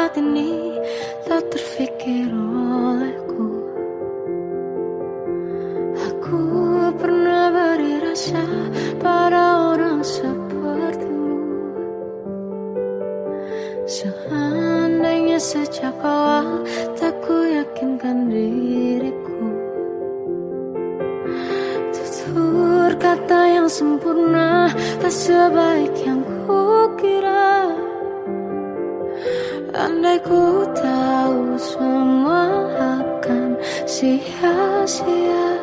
saat ini tak terfikir olehku. Aku pernah beri rasa pada orang sepertimu. Seandainya sejak awal tak ku yakinkan diriku, tutur kata yang sempurna tak sebaik yang ku kira. Andai ku tahu semua akan sia-sia,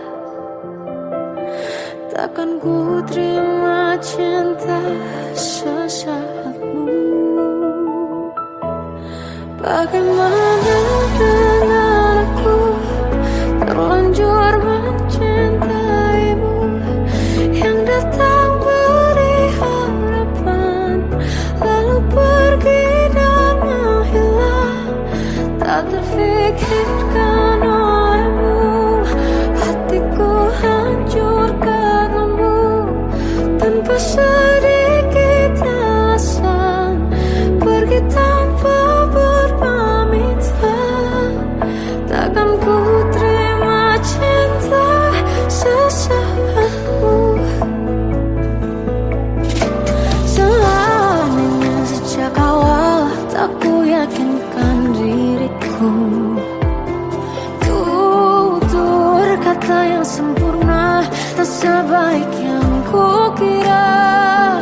takkan ku terima cinta sesaatmu. Bagaimana dengan aku, terlanjur mencintaimu, yang datang beri harapan lalu pergi dan menghilang. Tak terfikirkan olehmu, hatiku hancur karenamu. Tanpa sedikit alasan, pergi tanpa berpamitan. Takkan ku terima cinta sesaatmu. Seandainya sejak awal tak ku yakinkan diriku, tutur kata yang sempurna tak sebaik yang ku kira.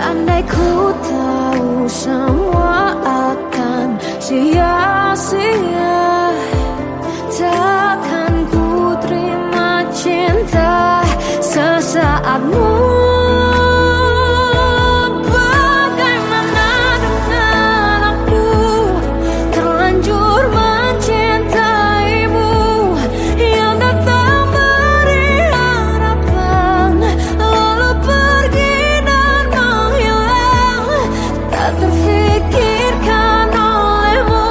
Andai ku tahu semua akan sia-sia, takkan ku terima cinta sesaatmu. Bagaimana dengan aku, terlanjur mencintaimu, yang datang beri harapan lalu pergi dan menghilang. Tak terfikirkan olehmu,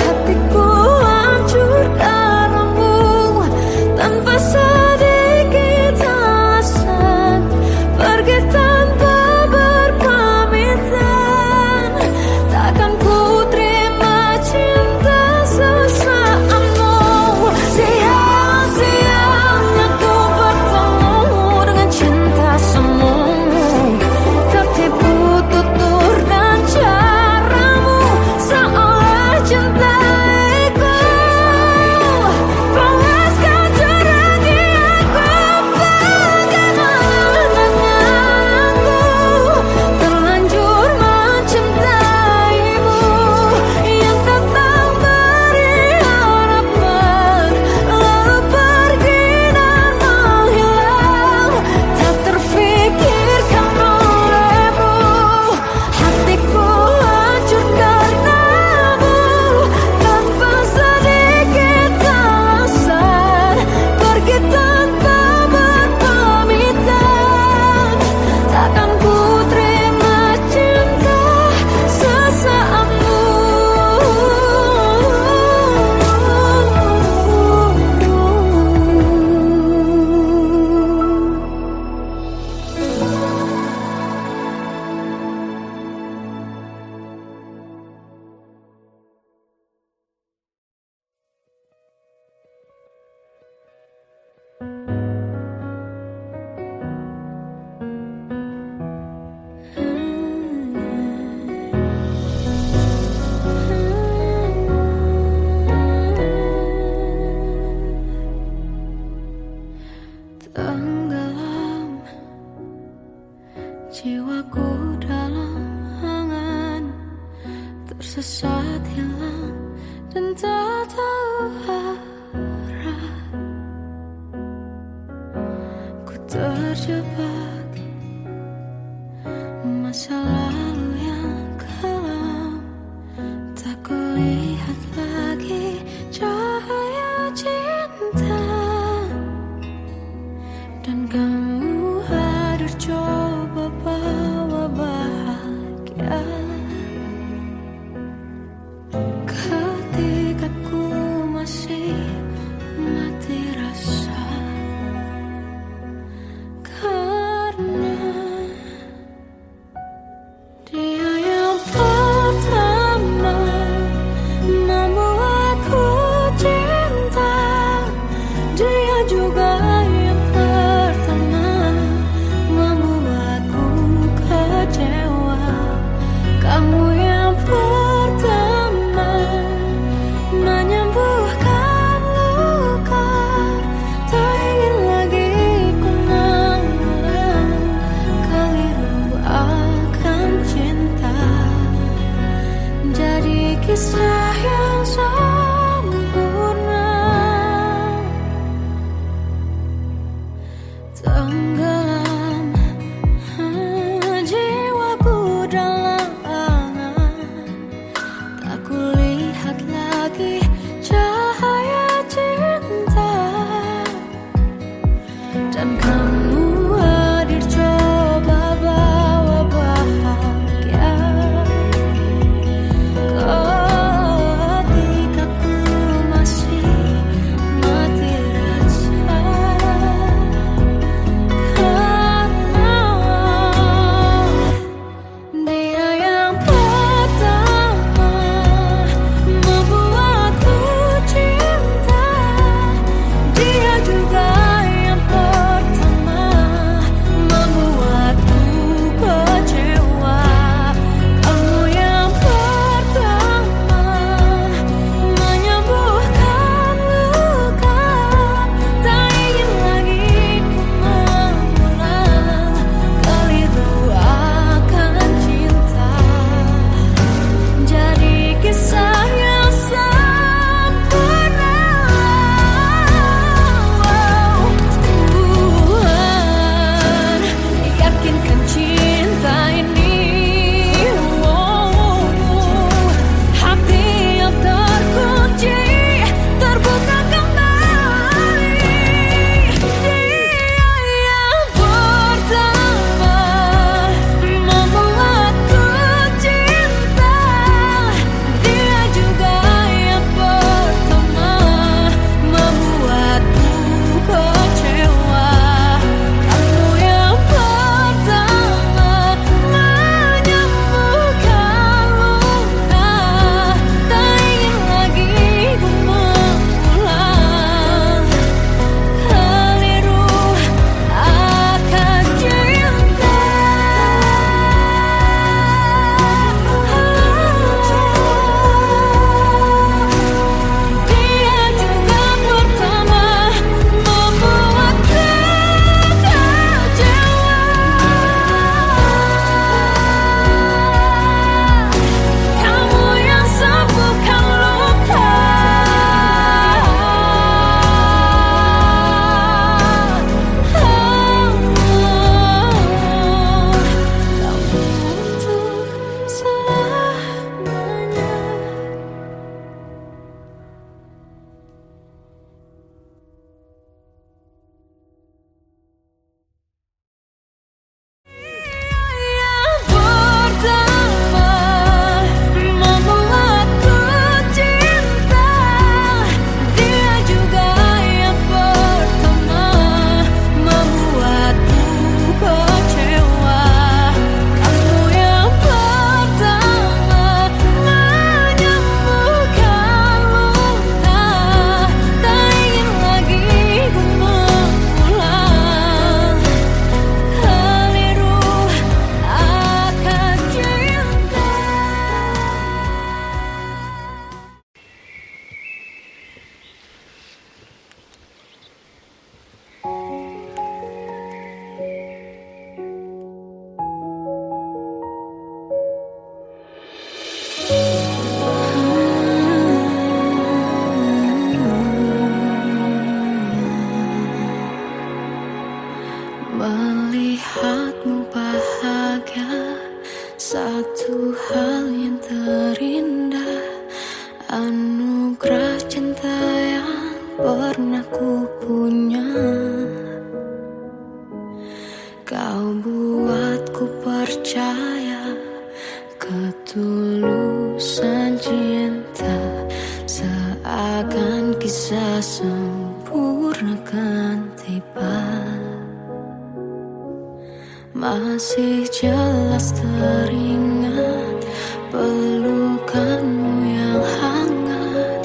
hatiku hancur karenamu. Tanpa sedikit alasan, pergi tanpa berpamitan. Takkan ku terima cinta sesaatmu. Sia-sianya ku bertemu dengan cinta semu, tertipu tutur dan caramu, seolah cintaiku. Panaskan jurang di aku. Bagaimana dengan aku, terlanjur mencintaimu, yang datang beri harapan lalu pergi dan menghilang. Tak terfikirkan olehmu, hatiku hancur karenamu. Tanpa sedikit alasan, pergi tanpa berpamitan. Takkan ku terima cinta sesaatmu. Tenggelam jiwaku dalam angan, tersesat hilang dan tak tahu arah. Ku terjebak masa lalu yang kelam, tak kulihat lagi cahaya cinta. Dan kamu hadir coba bawa bahagia. Kamu yang pertama menyembuhkan luka. Tak ingin lagi ku mengulang keliru akan cinta. Jadi kisah yang sempurna, tenggelam jiwaku dalam angan. Tak kulihat lagi cahaya cinta. Dan kamu hadir coba bawa bahagia. Ketika ku masih mati rasa. Karena dia yang pertama membuatku cinta. Dia juga yang pertama membuatku kecewa. Kamu yang pertama menyembuhkan luka. Tak ingin lagi ku mengulang keliru akan cinta. Jadi kisah yang sempurna. Tuhan yakinkan cinta ini. Hati yang terkunci terbuka kembali. Dia yang pertama membuatku cinta. Dia juga yang pertama membuatku kecewa. Kamu yang pertama menyembuhkan luka. Tak ingin lagi ku mengulang keliru akan cinta. Dia juga pertama membuatku kecewa. Kamu yang sembuhkan luka. Kamu untuk selamanya. Yang pertama membuatku cinta. Dia juga yang pertama membuatku kecewa. Kamu yang pertama menyembuhkan luka. Tak ingin lagi ku mengulang keliru akan cinta. Melihatmu bahagia, satu hal yang terindah. Anugerah cinta yang pernah ku punya. Kau buatku percaya ketulusan cinta. Seakan kisah sempurna kan tiba. Masih jelas teringat pelukanmu yang hangat.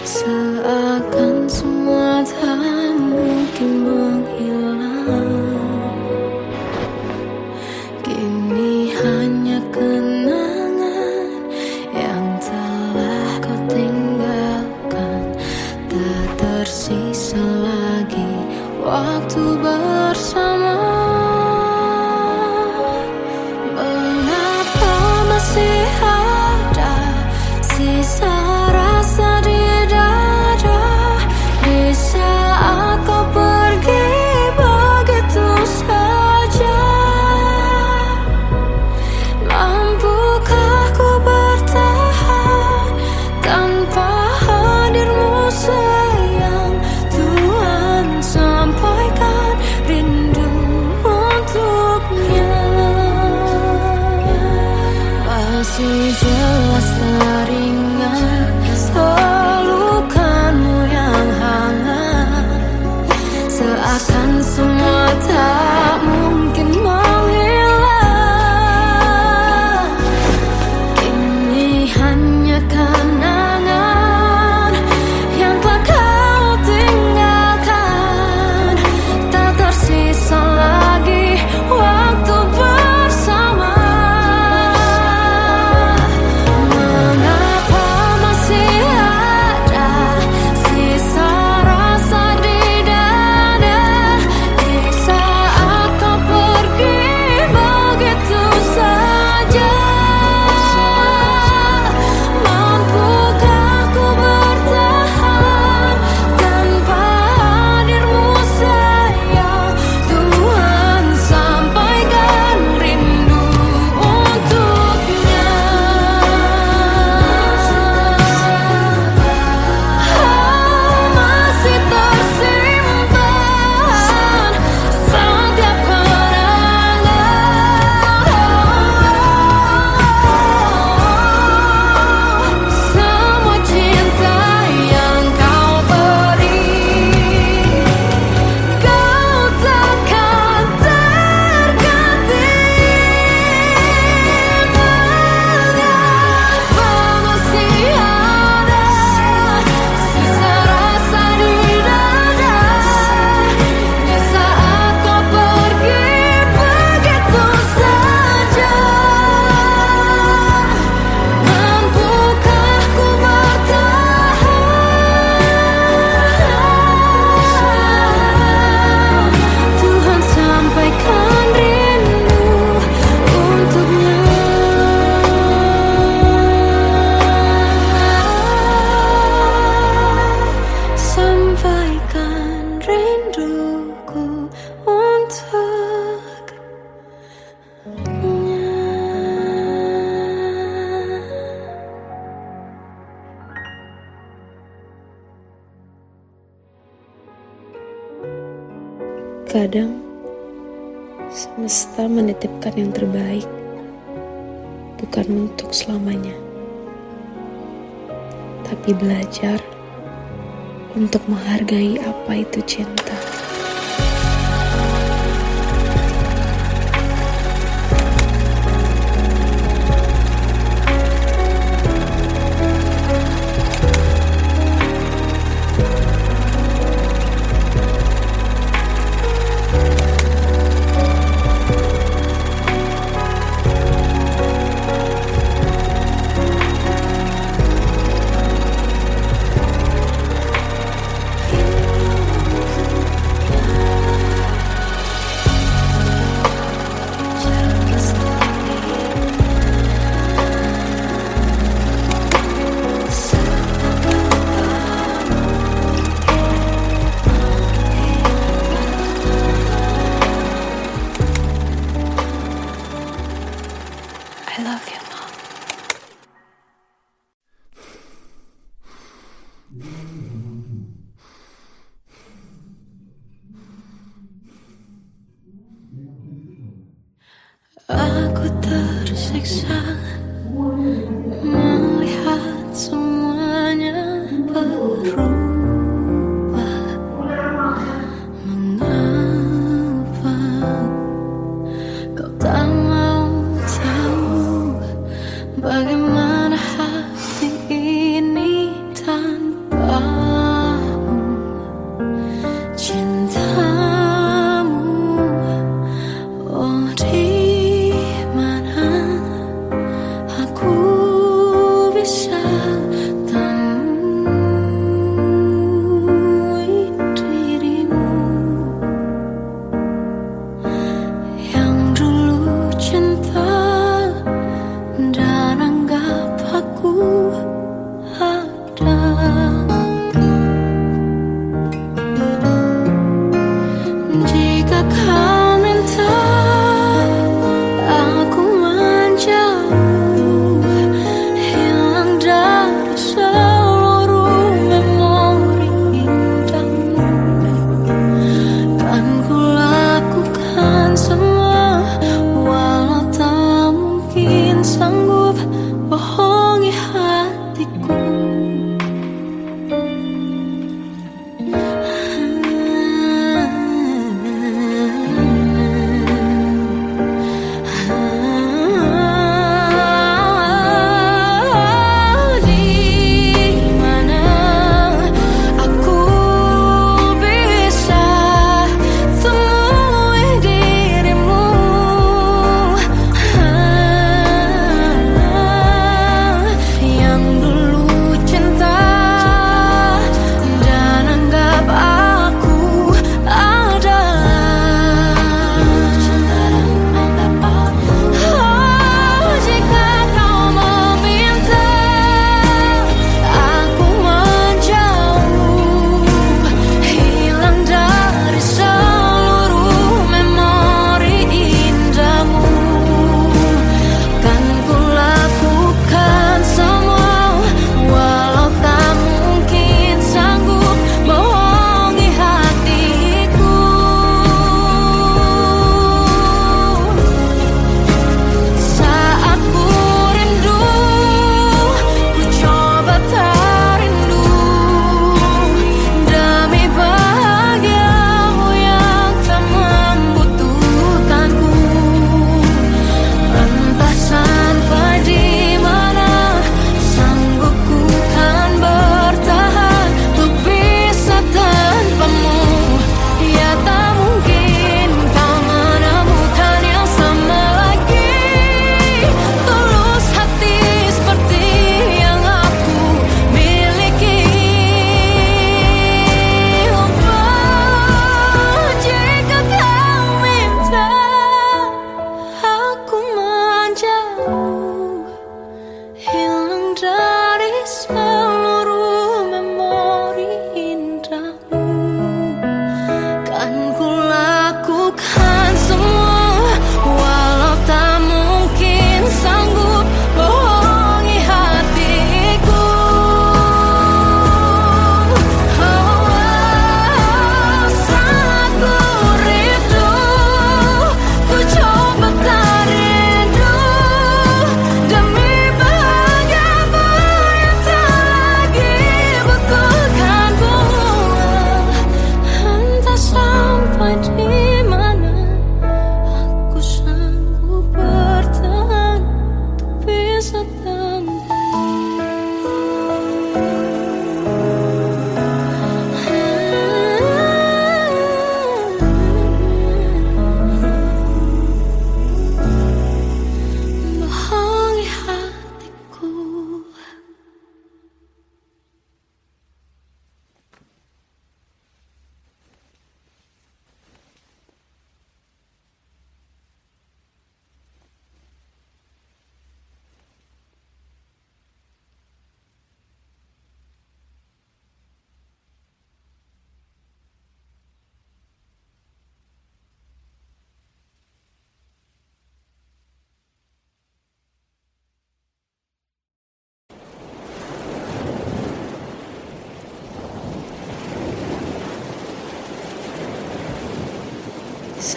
Seakan semua tak mungkin menghilang. Kini hanya kenangan Masih jelas teringat pelukanmu yang hangat, seakan semua tak mungkin menghilang. Kini hanya kenangan yang telah kau tinggalkan. Tak tersisa lagi waktu bersama. Mengapa masih ada sisa rasa di dada di saat kau pergi begitu saja? Mampukah ku bertahan tanpa hadirmu sayang? Tuhan, sampaikan rindu untuknya. Masih tersimpan setiap kenangan, semua cinta yang kau beri. Kau takkan terganti. Mengapa masih ada sisa rasa di dada di saat kau pergi begitu saja? Mampukah ku bertahan? Tuhan, sampaikan rindu untuknya. Sampaikan rinduku untuknya. Kadang semesta menitipkan yang terbaik, bukan untuk selamanya, tapi belajar untuk menghargai apa itu cinta. I love you, Mom. Aku tersiksa melihat semuanya berubah. Mengapa kau tak mau tahu bagaimana hati ini tanpamu? Cintamu, oh di mana aku bisa temui dirimu yang dulu cinta dan anggap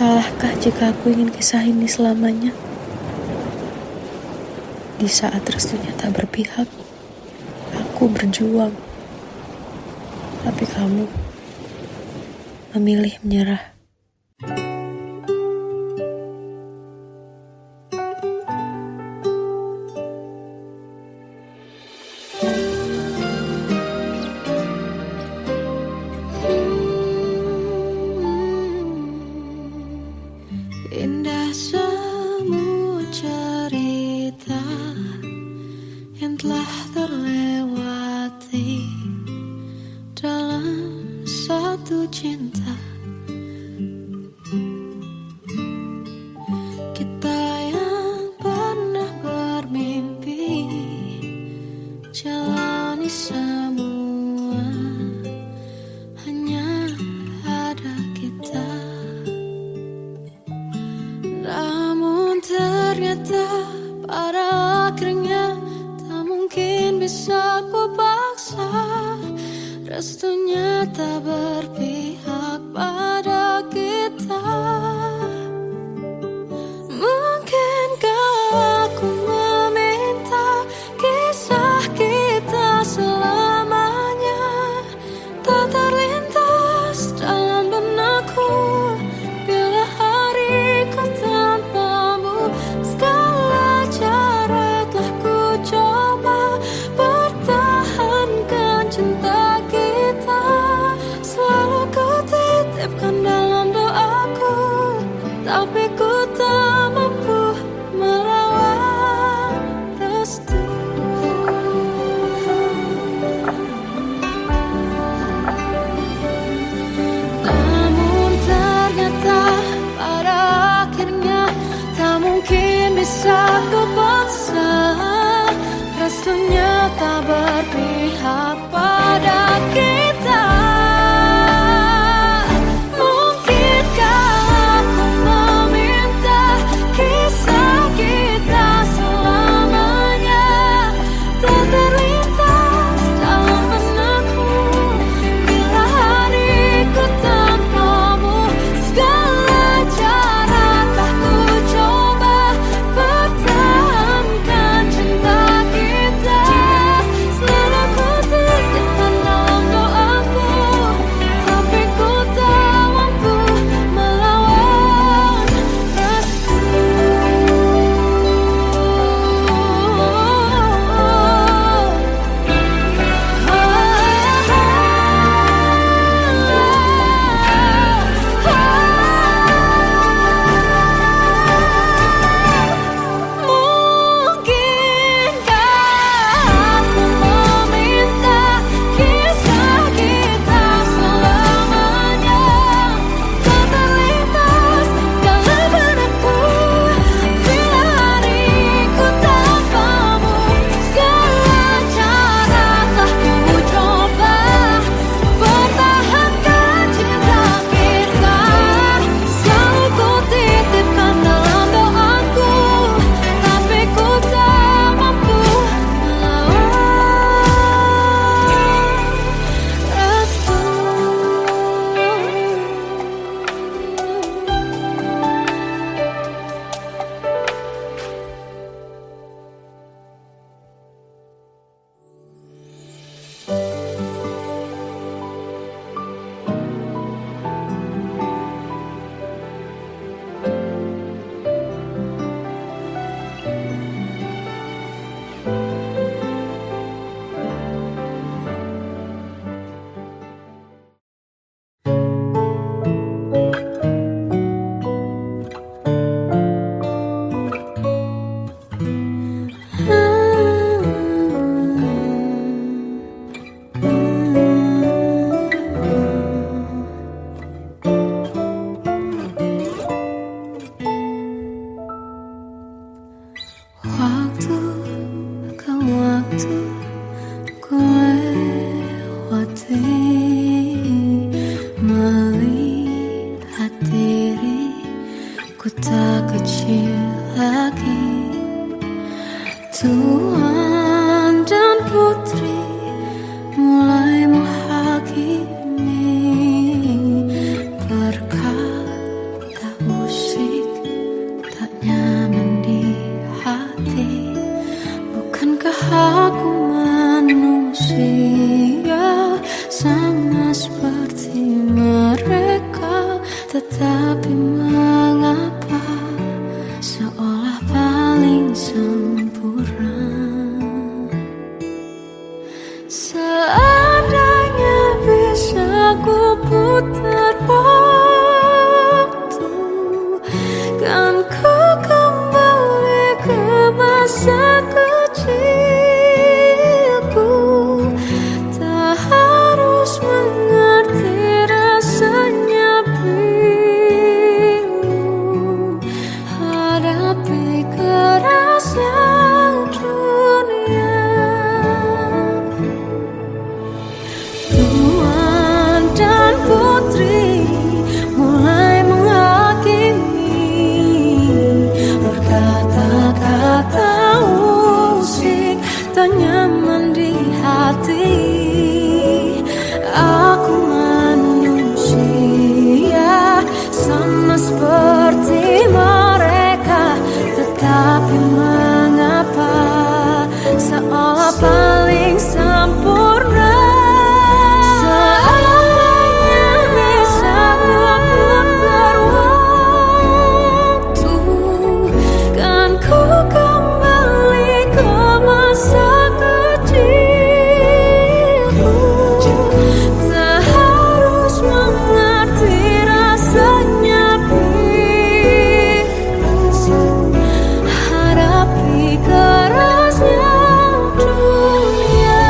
Salahkah jika aku ingin kisah ini selamanya? Di saat restunya tak berpihak, aku berjuang. Tapi kamu memilih menyerah. Indah semua cerita yang telah terlewati dalam satu cinta. Kita yang pernah bermimpi jalani semua, hanya ada kita. Namun ternyata pada akhirnya tak mungkin bisa ku paksa. Restunya tak berpihak pada kita. Mungkinkah aku meminta kisah kita selamanya tak terlintas dalam benakku bila hariku tanpamu. Segala cara telah ku coba pertahankan cinta kita. Selalu ku titipkan dalam doaku, tapi ku tak mampu melawan restu. Namun ternyata pada akhirnya tak mungkin bisa ku paksa. Restunya tak berpihak pada kita. Mungkinkah aku meminta kisah kita selamanya tak terlintas dalam benakku bila hariku tanpamu. Segala cara telah ku coba pertahankan cinta kita. Selalu ku titipkan dalam doaku, tapi ku tak mampu melawan restu. Mungkinkah aku meminta kisah kita selamanya tak terlintas dalam benakku bila hariku tanpamu. Segala cara telah ku coba pertahankan cinta kita. Selalu ku titipkan dalam doaku, tapi ku tak mampu melawan restu. Waktu ke waktu ku lewati, melihat diriku tak kecil lagi. Tuan dan putri mulai menghakimi berkah tahun. nyaman di hati. Aku manusia sama seperti mereka, tetapi mengapa seolah paling sempurna. Seandainya bisa kuputar waktu, kan ku kembali ke masa kecilku. Tak harus mengerti rasanya biru, hadapi kerasnya dunia.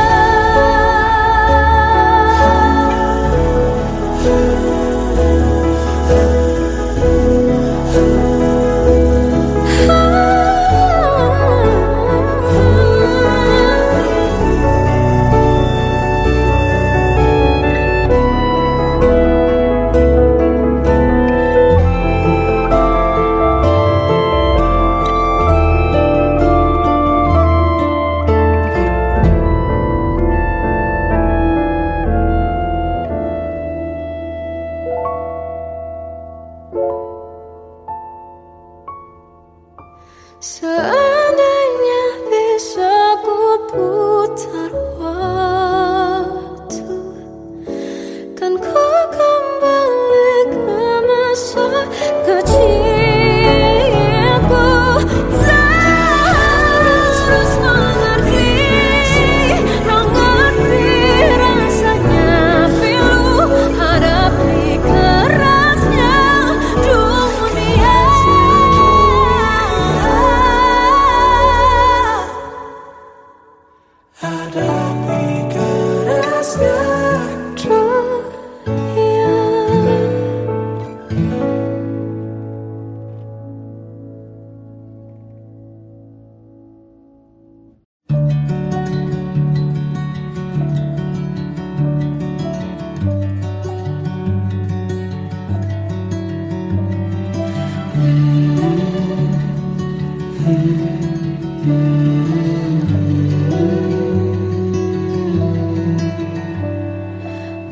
Seandainya bisa ku putar waktu, kan ku kembali ke masa kecilku. Tak harus mengerti rasanya pilu, hadapi kerasnya dunia. Hadapi kerasnya dunia.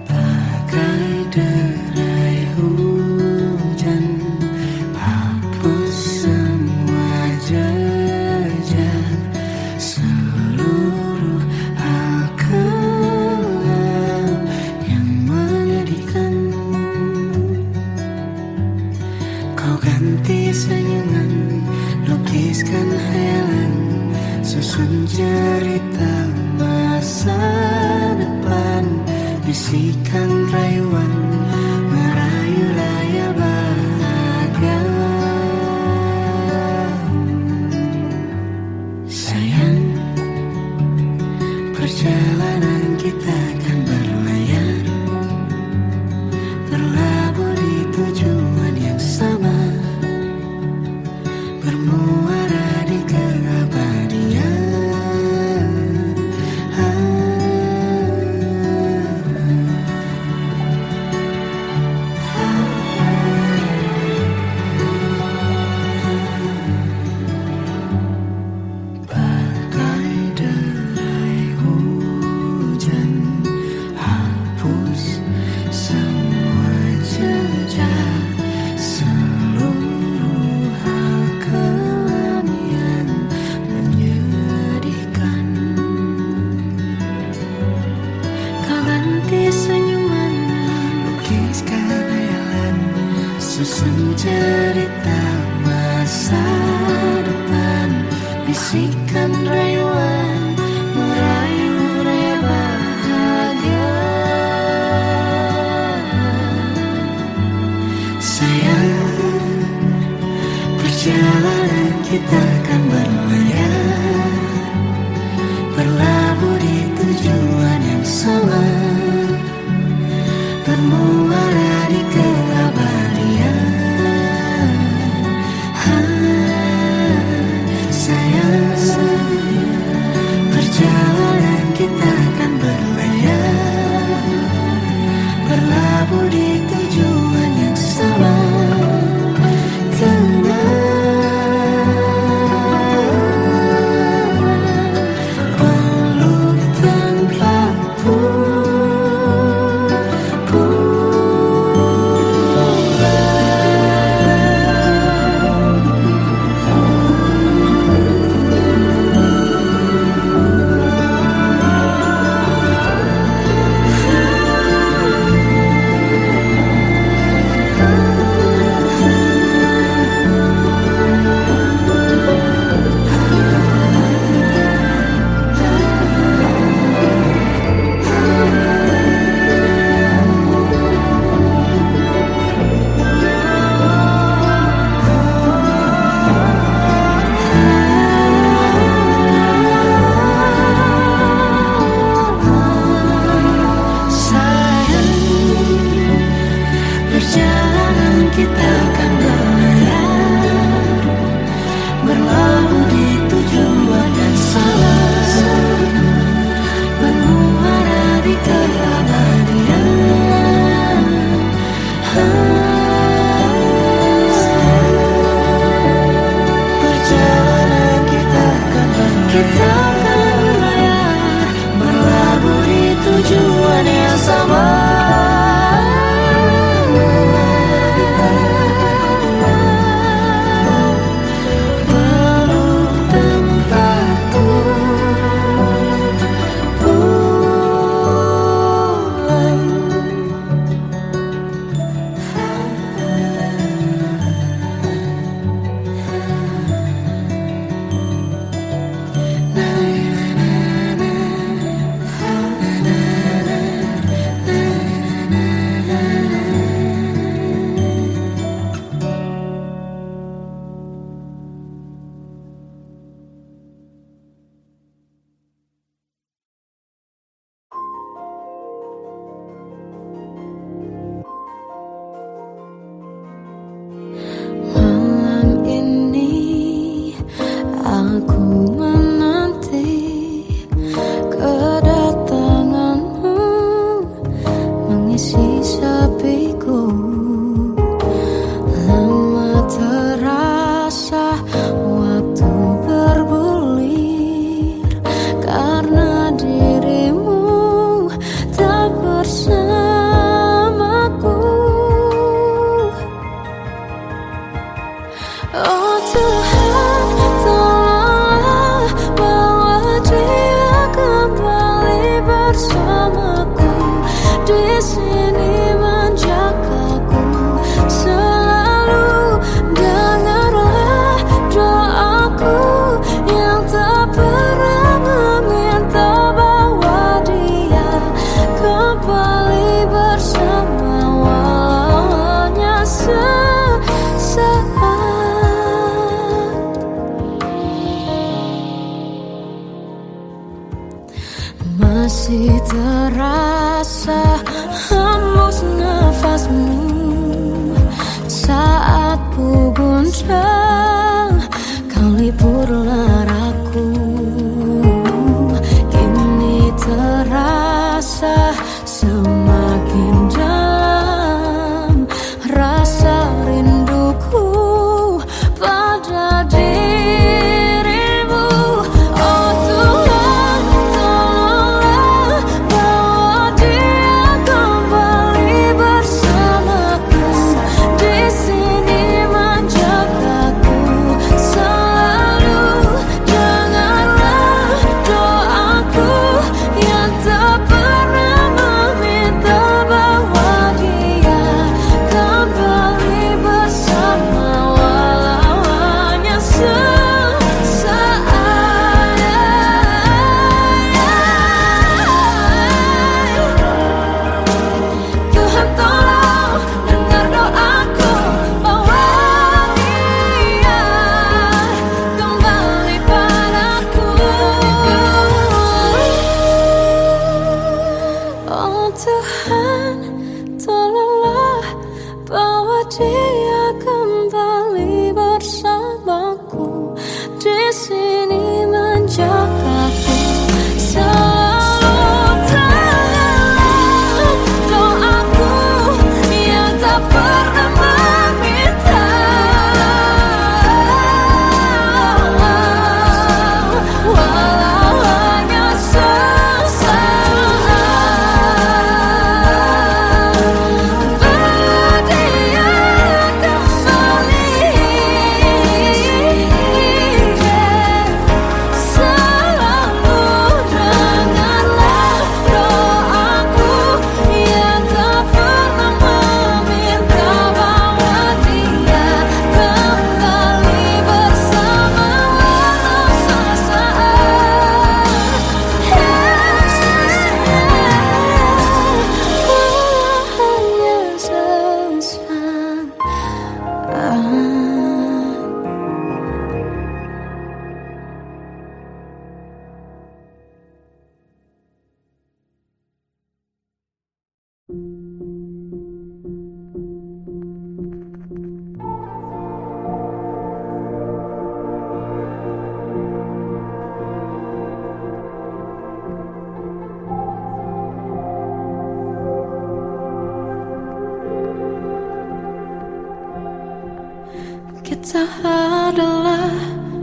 Bagai derai hujan, hapus semua jejak, seluruh hal kelam yang menyedihkan. Kau ganti senyuman, lukiskan hayalan, susun cerita masa depan. Bisikan rayuan, merayu raya bahagia. Sayang, perjalanan kita kan berlayar, berlabuh di tujuan yang sama, bermuara di keabadian. Senyuman, lukiskan hayalan, susun cerita masa depan. Bisikan rayuan, merayu raya bahagia. Sayang, perjalanan kita kan berlayar, berlabuh di tujuan yang sama, bermuara di keabadian. Perlu Masih terasa hembus nafasmu saat ku guncang, kau liburlah raku. Kini terasa semakin dalam rasa rinduku pada dirimu. Oh Tuhan, tolonglah bawa dia kembali bersamaku. Di sini menjagaku selalu. Dengarlah doaku yang tak pernah meminta bawa dia kembali bersama, walau hanya sesaat. Tuhan tolong dengar doaku, bawa dia kembali padaku. Oh Tuhan, tolonglah bawa dia kembali bersamaku. Di sini menjagaku selalu. Dengarlah doaku yang tak pernah meminta, walau hanya sesaat. Bawa dia kembali selalu. Dengarlah doaku yang tak pernah meminta, bawa dia kembali bersama, walau sesaat. Walau hanya sesaat. Kita adalah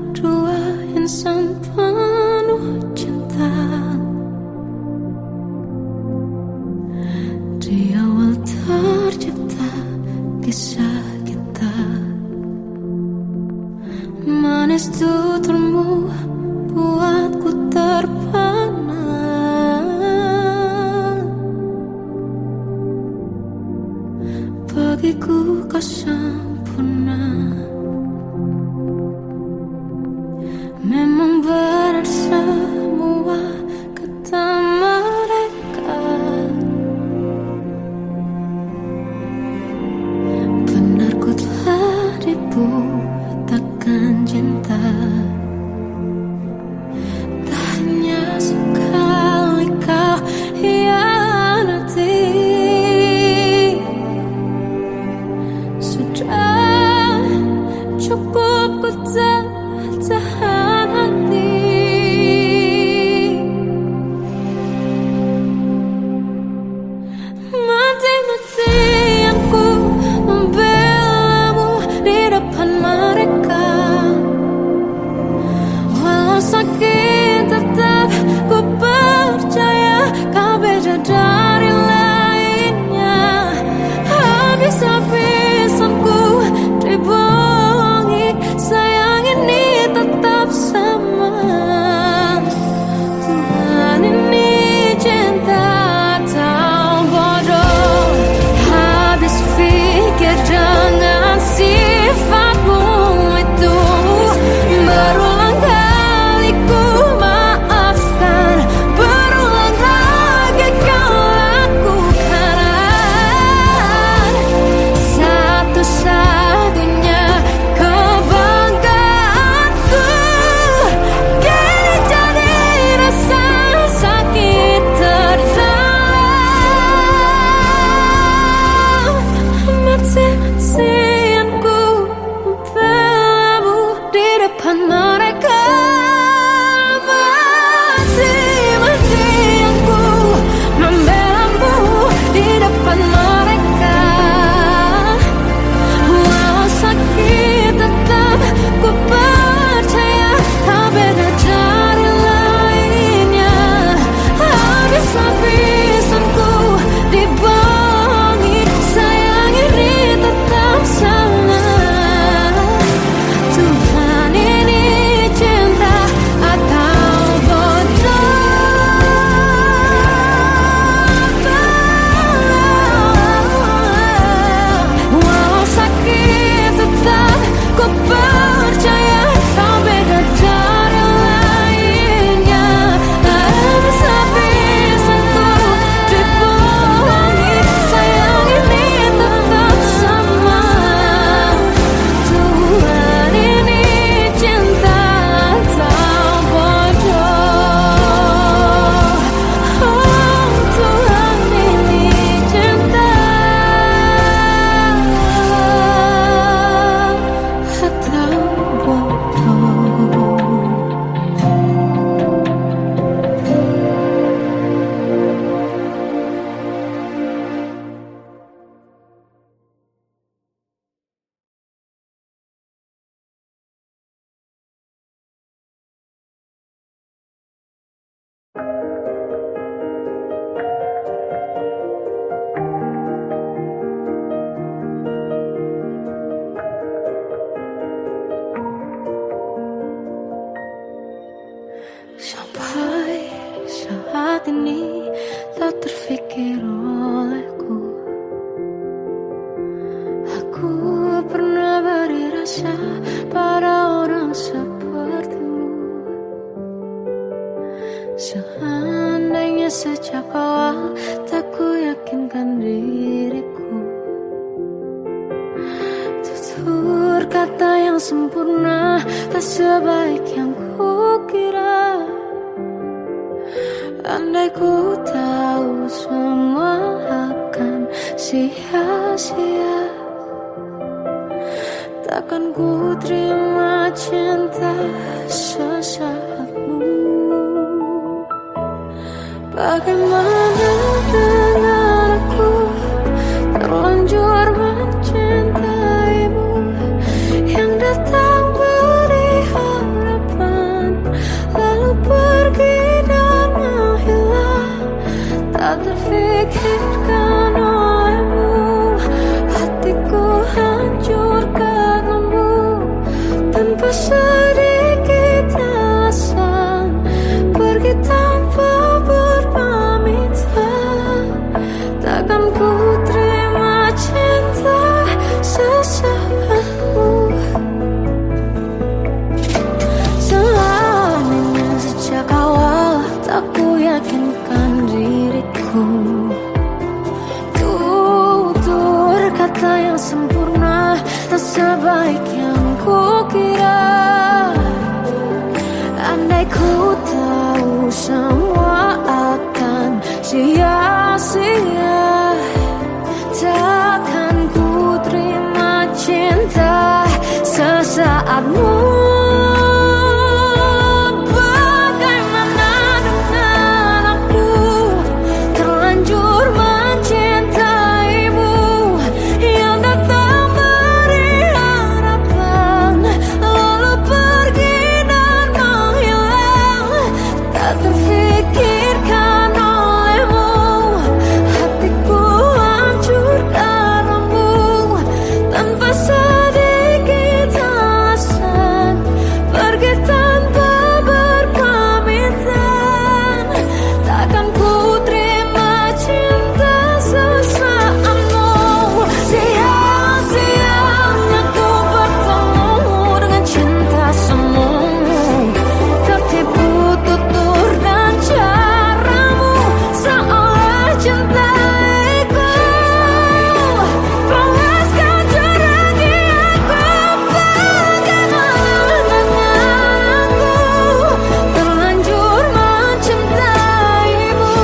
dua insan penuh cinta. Di awal tercipta kisah kita, manis tuturmu buatku terpana. Bagiku kau sempurna. Memang benar semua kata mereka, benar ku telah dibuatakan cinta. Tak hanya sekali kau hianati, sudah cukup ku tahan hati. Mati-matian ku membelamu di depan mereka. Walau sakit tetap ku percaya kau beda dari lainnya. Habis-habisan ku dibohongi, sayang ini tetap sama. Tuhan ini cinta atau bodoh. Habis pikir dengan sifatmu itu, berulang kali ku maafkan, berulang lagi kau saat ini tak terfikir olehku. Aku pernah beri rasa pada orang sepertimu. Seandainya sejak awal tak ku yakinkan diriku, tutur kata yang sempurna tak sebaik yang ku kira. Andai ku tahu semua akan sia-sia, takkan ku terima cinta sesaatmu. Bagaimana dengan aku terlanjur mencintaimu, yang datang beri harapan lalu pergi dan menghilang. Tak terfikirkan olehmu, hatiku hancur karenamu. Tanpa sedikit alasan pergi tanpa berpamitan. Takkan ku terima cinta sesaatmu. Seandainya sejak awal tak ku yakinkan diriku, tutur kata yang sempurna tak sebaik yang ku kira. Andai ku tahu semua akan sia-sia, takkan ku terima cinta sesaatmu. Bagaimana dengan aku terlanjur mencintaimu, yang datang beri harapan lalu pergi dan menghilang. Tak terfikirkan olehmu, hatiku hancur karenamu. Tanpa sedikit alasan pergi tanpa berpamitan. Takkan ku terima cinta sesaatmu. Sia-sianya ku bertemu dengan cinta semu, tertipu tutur dan caramu seolah cintaiku. Panaskan jerami aku. Bagaimana dengan aku terlanjur mencintaimu,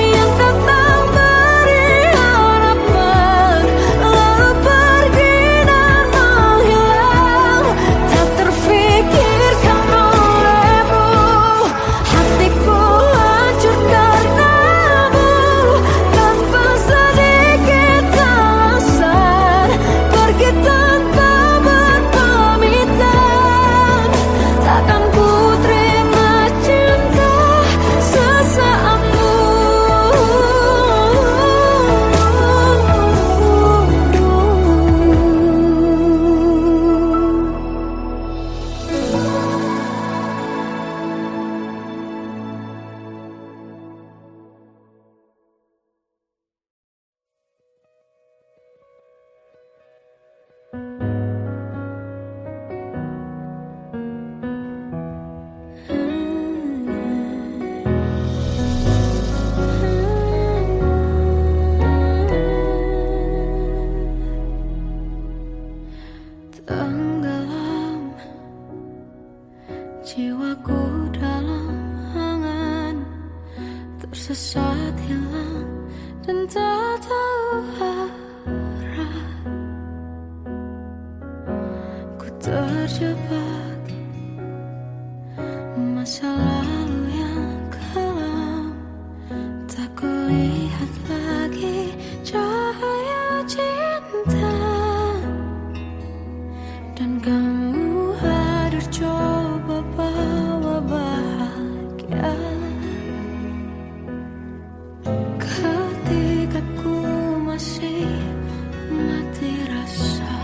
yang datang beri harapan lalu pergi dan menghilang. Tak terfikirkan olehmu, hatiku hancur karenamu. Tanpa sedikit alasan pergi tanpa berpamitan. Takkan ku terima cinta sesaatmu. Tenggelam jiwaku dalam angan, tersesat hilang dan tak tahu arah. Ku terjebak masa lalu yang kelam, tak kulihat lagi cahaya cinta. Dan kamu hadir coba bawa bahagia. Ketika ku masih mati rasa,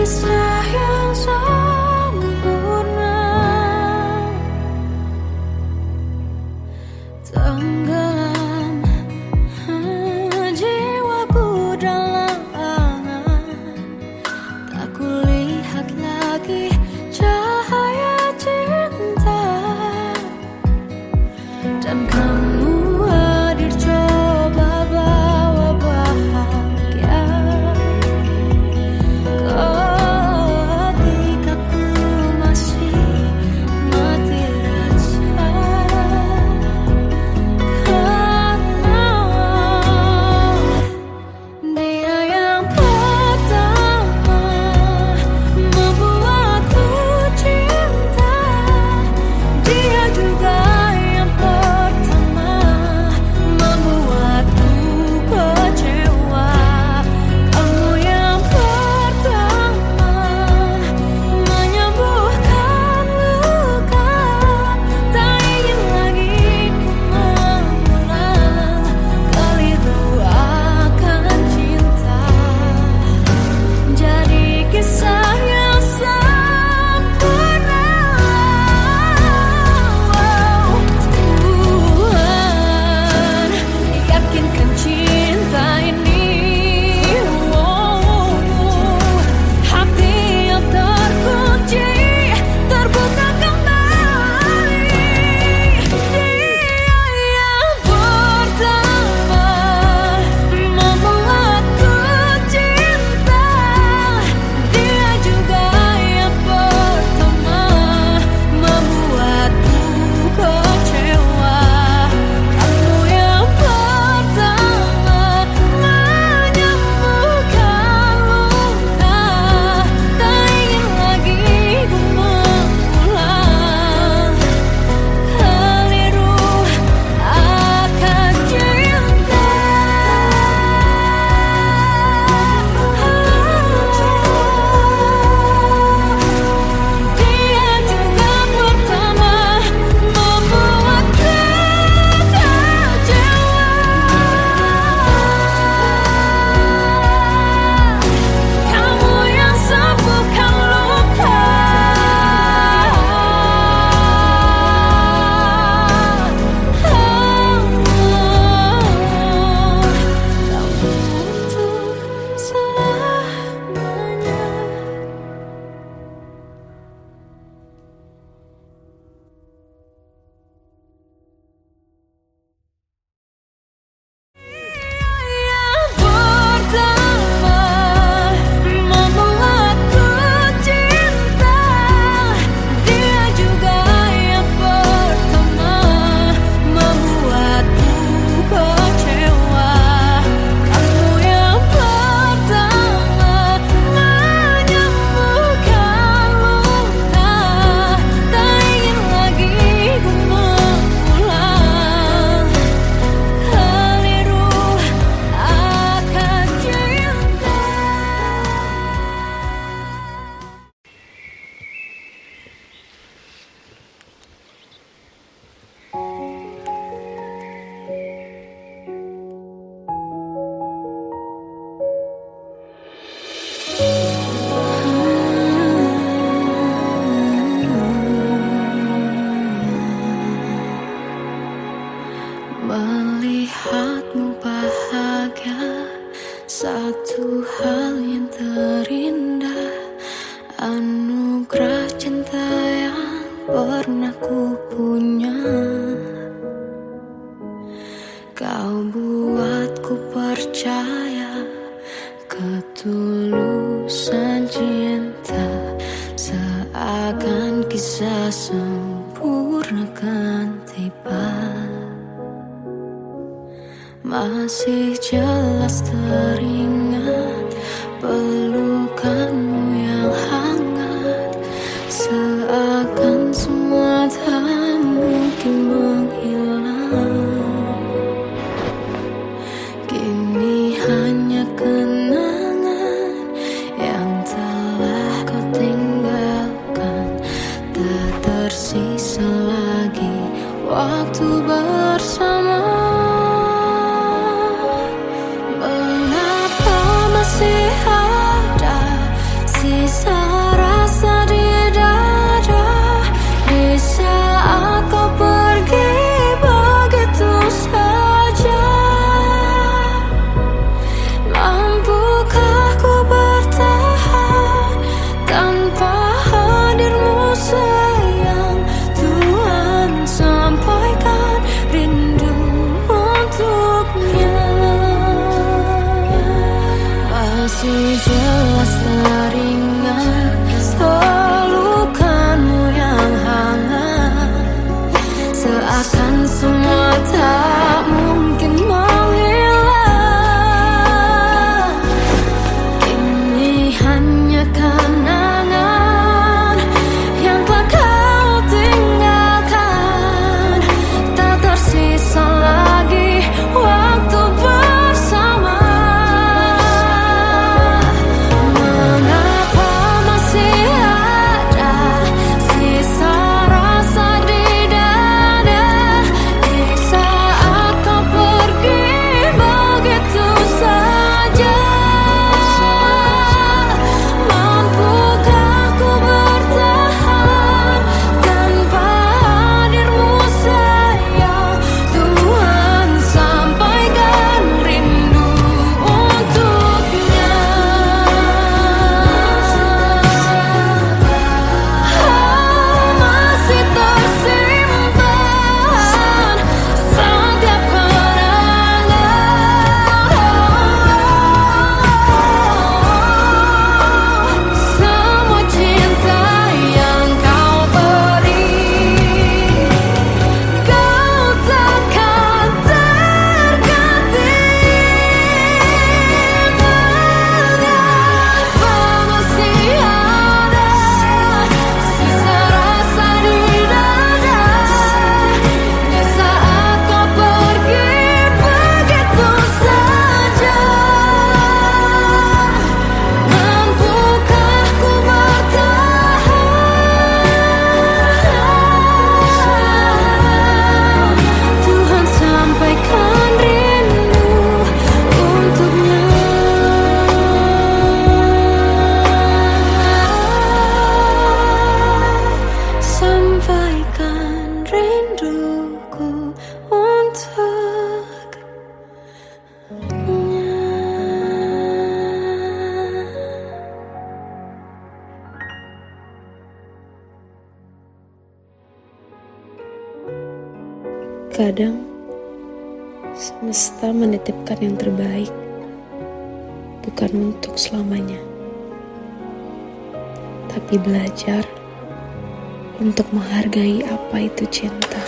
kisah yang sempurna, tenggelam jiwaku dalam angan, tak kulihat lagi cahaya cinta, dan kamu hadir coba bawa bahagia ketika ku masih mati rasa, karena dia yang pertama membuatku cinta, dia juga yang pertama membuatku kecewa. Kamu yang pertama menyembuhkan luka, tak ingin lagi ku mengulang keliru akan cinta. Jadi kisah yang sempurna. Tuhan yakinkan cinta ini, hati yang terkunci terbuka kembali. Dia yang pertama membuatku cinta, dia juga yang pertama membuatku kecewa. Kamu yang pertama menyembuhkan luka, tak ingin lagi ku mengulang keliru akan cinta. Dia juga pertama membuatku kecewa. Kamu yang sembuhkan luka, kamu untuk selamanya. Yang pertama membuatku cinta, dia juga yang pertama membuatku kecewa. Kamu yang pertama menyembuhkan luka, tak ingin lagi ku mengulang keliru akan cinta. Melihatmu bahagia, satu hal yang terindah, anugerah cinta yang pernah ku punya. Kau buatku percaya ketulusan cinta, seakan kisah sempurna kan tiba. Masih jelas teringat pelukanmu yang hangat, seakan semua tak mungkin menghilang. Kini hanya kenangan yang telah kau tinggalkan, tak tersisa lagi waktu bersama. Mengapa jelas teringat pelukanmu yang hangat, seakan semua tak mungkin menghilang. Ini hanya kenangan yang telah kau tinggalkan, tak tersisa lagi waktu bersama. Mengapa masih ada sisa rasa di dada di saat kau pergi begitu saja? Mampukah ku bertahan tanpa hadirmu sayang? Tuhan, sampaikan rindu untuknya. Masih tersimpan setiap kenangan, semua cinta yang kau beri, kau takkan terganti. Mengapa masih ada sisa rasa di dada di saat kau pergi begitu saja? Mampukah ku bertahan? Tuhan, sampaikan rindu untuknya. Sampaikan rinduku untuknya. Kadang semesta menitipkan yang terbaik, bukan untuk selamanya, tapi belajar untuk menghargai apa itu cinta.